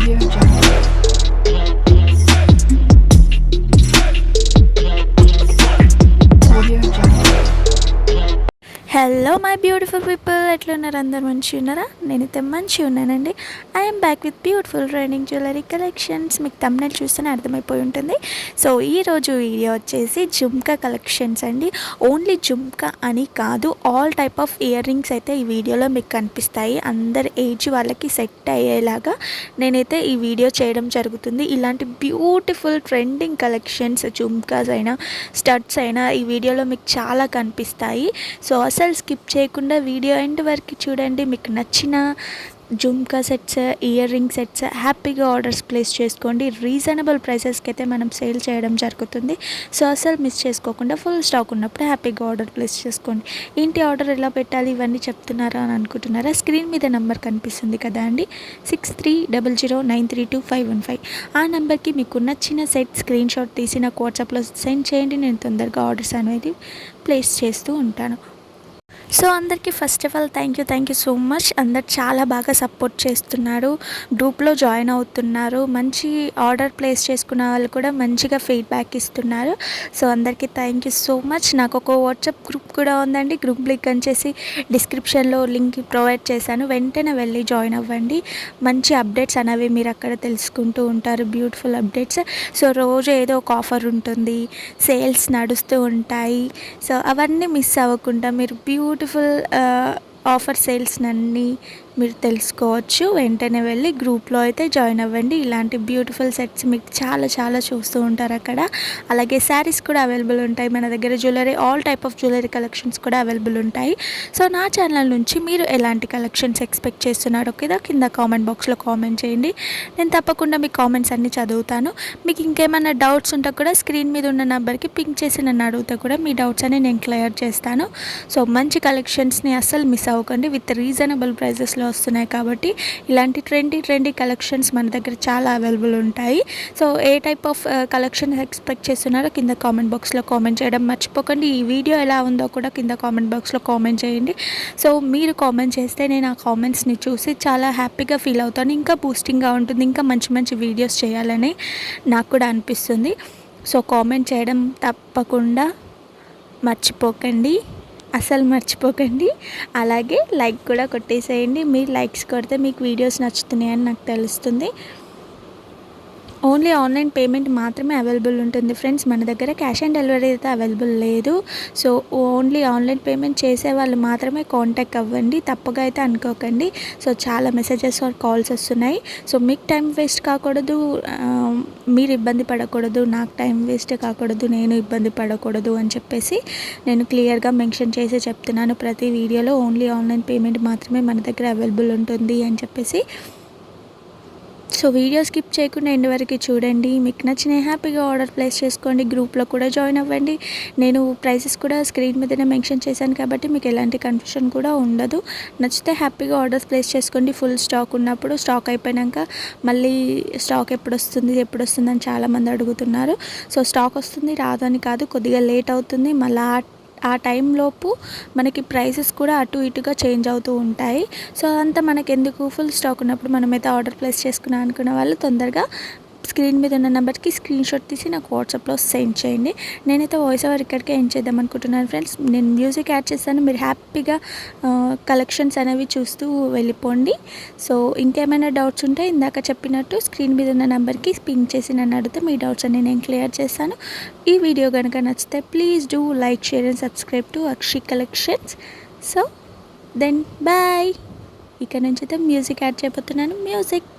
Audio Jungle. Audio Jungle. Hello my beautiful people, ఎట్లున్నారు? అందరు మంచిగా ఉన్నారా? నేనైతే మంచిగా ఉన్నానండి. I'm back with beautiful trending jewellery collections. మీకు తమ్నెల్ చూస్తేనే అర్థమైపోయి ఉంటుంది. సో ఈరోజు వీడియో వచ్చేసి జుమ్కా కలెక్షన్స్ అండి. ఓన్లీ జుమ్కా అని కాదు, all type of ear rings అయితే ఈ వీడియోలో మీకు కనిపిస్తాయి. అందరి ఏజ్ వాళ్ళకి సెట్ అయ్యేలాగా నేనైతే ఈ వీడియో చేయడం జరుగుతుంది. ఇలాంటి బ్యూటిఫుల్ ట్రెండింగ్ కలెక్షన్స్, జుమ్కాస్ అయినా స్టడ్స్ అయినా ఈ వీడియోలో మీకు చాలా కనిపిస్తాయి. సో అసలు స్కిప్ చేయకుండా వీడియో ఎండ్ వరకు చూడండి. మీకు నచ్చిన jhumka sets, ear ring sets హ్యాపీగా ఆర్డర్స్ ప్లేస్ చేసుకోండి. రీజనబుల్ ప్రైసెస్కి అయితే మనం సేల్ చేయడం జరుగుతుంది. సో అసలు మిస్ చేసుకోకుండా ఫుల్ స్టాక్ ఉన్నప్పుడు హ్యాపీగా ఆర్డర్ ప్లేస్ చేసుకోండి. ఏంటి ఆర్డర్ ఎలా పెట్టాలి ఇవన్నీ చెప్తున్నారా అని అనుకుంటున్నారా? స్క్రీన్ మీద నెంబర్ కనిపిస్తుంది కదా అండి, 6300932515. ఆ నెంబర్కి మీకు నచ్చిన సెట్ స్క్రీన్ షాట్ తీసి నాకు వాట్సాప్లో సెండ్ చేయండి. నేను తొందరగా ఆర్డర్స్ అనేది ప్లేస్ చేస్తూ ఉంటాను. సో అందరికీ first of all thank you so much. అందరు చాలా బాగా సపోర్ట్ చేస్తున్నారు, గ్రూప్లో జాయిన్ అవుతున్నారు. మంచి ఆర్డర్ ప్లేస్ చేసుకున్న వాళ్ళు కూడా మంచిగా ఫీడ్బ్యాక్ ఇస్తున్నారు. సో అందరికీ థ్యాంక్ యూ సో మచ్. నాకు ఒక వాట్సాప్ గ్రూప్ కూడా ఉందండి. గ్రూప్ లింక్ వచ్చేసి డిస్క్రిప్షన్లో లింక్ ప్రొవైడ్ చేశాను, వెంటనే వెళ్ళి జాయిన్ అవ్వండి. మంచి అప్డేట్స్ అనేవి మీరు అక్కడ తెలుసుకుంటూ ఉంటారు, బ్యూటిఫుల్ అప్డేట్స్. సో రోజు ఏదో ఒక ఆఫర్ ఉంటుంది, సేల్స్ నడుస్తూ ఉంటాయి. సో అవన్నీ మిస్ అవ్వకుండా మీరు బ్యూటిఫుల్ ఆఫర్ సేల్స్ అన్నీ మీరు తెలుసుకోవచ్చు. వెంటనే వెళ్ళి గ్రూప్లో అయితే జాయిన్ అవ్వండి. ఇలాంటి బ్యూటిఫుల్ సెట్స్ మీకు చాలా చాలా చూస్తూ ఉంటారు అక్కడ. అలాగే శారీస్ కూడా అవైలబుల్ ఉంటాయి మన దగ్గర. Jewellery, all type of jewellery collections కూడా అవైలబుల్ ఉంటాయి. సో నా ఛానల్ నుంచి మీరు ఎలాంటి కలెక్షన్స్ ఎక్స్పెక్ట్ చేస్తున్నారో కదా కింద కామెంట్ బాక్స్లో కామెంట్ చేయండి. నేను తప్పకుండా మీ కామెంట్స్ అన్నీ చదువుతాను. మీకు ఇంకేమైనా డౌట్స్ ఉంటే కూడా స్క్రీన్ మీద ఉన్న నెంబర్కి పింక్ చేసి నన్ను అడిగితే కూడా మీ డౌట్స్ అన్ని నేను క్లియర్ చేస్తాను. సో మంచి కలెక్షన్స్ని అస్సలు మిస్ అవ్వకండి. విత్ రీజనబుల్ ప్రైజెస్లో వస్తున్నాయి కాబట్టి ఇలాంటి ట్రెండీ కలెక్షన్స్ మన దగ్గర చాలా అవైలబుల్ ఉంటాయి. So A type of collections expect చేస్తున్నారో కింద కామెంట్ బాక్స్లో కామెంట్ చేయడం మర్చిపోకండి. ఈ వీడియో ఎలా ఉందో కూడా కింద కామెంట్ బాక్స్లో కామెంట్ చేయండి. సో మీరు కామెంట్ చేస్తే నేను ఆ కామెంట్స్ని చూసి చాలా హ్యాపీగా ఫీల్ అవుతాను. ఇంకా బూస్టింగ్గా ఉంటుంది, ఇంకా మంచి మంచి వీడియోస్ చేయాలని నాకు కూడా అనిపిస్తుంది. సో కామెంట్ చేయడం తప్పకుండా మర్చిపోకండి, అసలు మర్చిపోకండి. అలాగే లైక్ కూడా కొట్టేసేయండి. మీరు లైక్స్ కొడితే మీకు వీడియోస్ నచ్చుతున్నాయని నాకు తెలుస్తుంది. ఓన్లీ ఆన్లైన్ పేమెంట్ మాత్రమే అవైలబుల్ ఉంటుంది ఫ్రెండ్స్. మన దగ్గర క్యాష్ ఆన్ డెలివరీ అయితే అవైలబుల్ లేదు. సో ఓన్లీ ఆన్లైన్ పేమెంట్ చేసే వాళ్ళు మాత్రమే కాంటాక్ట్ అవ్వండి, తప్పుగా అయితే అనుకోకండి. సో చాలా మెసేజెస్ ఆర్ కాల్స్ వస్తున్నాయి. సో మీకు టైం వేస్ట్ కాకూడదు, మీరు ఇబ్బంది పడకూడదు, నాకు టైం వేస్ట్ కాకూడదు, నేను ఇబ్బంది పడకూడదు అని చెప్పేసి నేను క్లియర్గా మెన్షన్ చేసి చెప్తున్నాను ప్రతి వీడియోలో. ఓన్లీ ఆన్లైన్ పేమెంట్ మాత్రమే మన దగ్గర అవైలబుల్ ఉంటుంది అని చెప్పేసి. సో వీడియో స్కిప్ చేయకుండా ఎండ్ వరకు చూడండి. మీకు నచ్చిన హ్యాపీగా ఆర్డర్ ప్లేస్ చేసుకోండి. గ్రూప్లో కూడా జాయిన్ అవ్వండి. నేను ప్రైసెస్ కూడా స్క్రీన్ మీదనే మెన్షన్ చేశాను కాబట్టి మీకు ఎలాంటి కన్ఫ్యూషన్ కూడా ఉండదు. నచ్చితే హ్యాపీగా ఆర్డర్స్ ప్లేస్ చేసుకోండి. ఫుల్ స్టాక్ ఉన్నప్పుడు, స్టాక్ అయిపోయాక మళ్ళీ స్టాక్ ఎప్పుడు వస్తుంది అని చాలామంది అడుగుతున్నారు. సో స్టాక్ వస్తుంది, రాదు అని కాదు, కొద్దిగా లేట్ అవుతుంది. మళ్ళీ ఆ టైంలోపు మనకి ప్రైసెస్ కూడా అటు ఇటుగా చేంజ్ అవుతూ ఉంటాయి. సో అదంతా మనకి ఎందుకు, ఫుల్ స్టాక్ ఉన్నప్పుడు మనమైతే ఆర్డర్ ప్లేస్ చేసుకున్నాం అనుకున్న వాళ్ళు తొందరగా స్క్రీన్ మీద ఉన్న నెంబర్కి స్క్రీన్ షాట్ తీసి నాకు వాట్సాప్లో సెండ్ చేయండి. నేనైతే వాయిస్ ఓవర్ ఇక్కడికే ఎండ్ చేద్దాం అనుకుంటున్నాను ఫ్రెండ్స్. నేను మ్యూజిక్ యాడ్ చేస్తాను, మీరు హ్యాపీగా కలెక్షన్స్ అనేవి చూస్తూ వెళ్ళిపోండి. సో ఇంకేమైనా డౌట్స్ ఉంటే ఇందాక చెప్పినట్టు స్క్రీన్ మీద ఉన్న నెంబర్కి పింక్ చేసి నన్ను అడిగితే మీ డౌట్స్ అన్ని నేను క్లియర్ చేస్తాను. ఈ వీడియో కనుక నచ్చితే please do like, share and subscribe to Akshi collections. So then bye. ఇక్కడ నుంచి అయితే మ్యూజిక్ యాడ్ చేయబోతున్నాను. మ్యూజిక్.